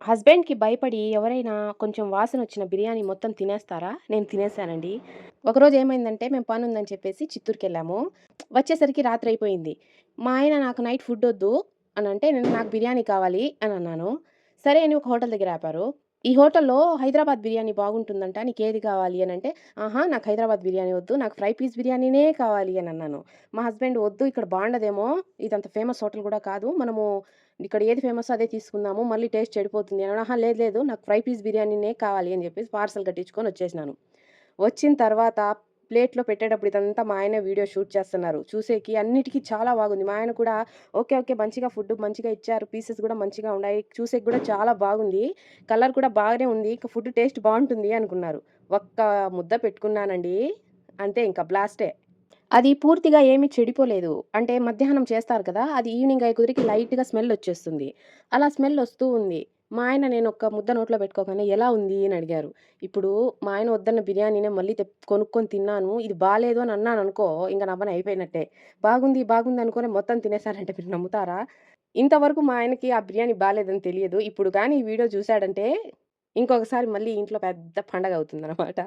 హస్బెండ్‌కి భయపడి ఎవరైనా కొంచెం వాసనొచ్చిన బిర్యానీ మొత్తం తినేస్తారా? నేను తినేసానండి. ఒకరోజు ఏమైందంటే మేము పనుందని చెప్పేసి చిత్తూరుకెళ్ళాము. వచ్చేసరికి రాత్రయిపోయింది. మా ఆయన నాకు నైట్ ఫుడ్డొద్దు అనంటే, నాకు బిర్యానీ కావాలి అనన్నాను. సరే అని ఒక హోటల్ దగ్గర ఆపారు. ఈ హోటల్‌లో హైదరాబాద్ బిర్యానీ బాగుంటుందంట. నీకేది కావాలి అనంటే, ఆహా! నాకు హైదరాబాద్ బిర్యానీ వద్దు. నాకు ఫ్రై పీస్ బిర్యానీనే కావాలి అనన్నాను. మా హస్బెండ్ వద్దు ఇక్కడ బావుండదేమో. ఇదంత ఫేమస్ హోటల్ గూడా కాదు. మనము ఇక్కడ ఏది ఫేమస్సో అదే తీసుకుందాము. మళ్ళీ టేస్ట్ చెడిపోతుంది అన్నాడు. అహా! లేదు లేదు నాకు ఫ్రై పీస్ బిర్యానీనే కావాలి అని జెప్పేసి పార్సెల్ కట్టించుకొని వచ్చేసినాను. వచ్చిన తర్వాత ప్లేట్‌లో పెట్టేటప్పుడు ఇదంతా మా ఆయనే వీడియో షూట్ చేస్తున్నారు. చూసేకి అన్నిటికి చాలా బాగుంది. మా ఆయన కూడా ఓకే. ఓకే. మంచిగా ఫుడ్ మంచిగా ఇచ్చారు. పీసెస్ గూడా మంచిగా ఉన్నాయి. చూసేకి గూడా చాలా బాగుంది. కలర్ కూడా బాగానే ఉంది. ఇక ఫుడ్ టేస్ట్ బావుంటుంది అనుకున్నారు. ఒక్క ముద్ద పెట్టుకున్నానండి. అంతే ఇంక బ్లాస్టే. అది పూర్తిగా ఏమి చెడిపోలేదు. అంటే మధ్యాహ్నం చేస్తారు కదా! అది ఈవినింగ్ అయ్యేకొద్దరికి లైట్‌గా స్మెల్లొచ్చేస్తుంది. అలా స్మెల్లొస్తూ ఉంది. మా ఆయన నేనొక్క ముద్ద నోట్లో పెట్టుకోగానే "ఎలా ఉంది?" అని అడిగారు. ఇప్పుడు మా ఆయన వద్దన్న బిర్యానీనే మళ్ళీ కొనుక్కొని తిన్నాను. ఇది బాలేదు అని అన్నాననుకో ఇంక నా పని అయిపోయినట్టే. బాగుంది, బాగుంది అనుకోని మొత్తం తినేసారంటే మీరు నమ్ముతారా? ఇంతవరకు మా ఆయనకి ఆ బిర్యానీ బాలేదని తెలియదు. ఇప్పుడు గాని ఈ వీడియో చూసాడంటే ఇంకొకసారి మళ్ళీ ఇంట్లో పెద్ద పండగవుతుందనమాట.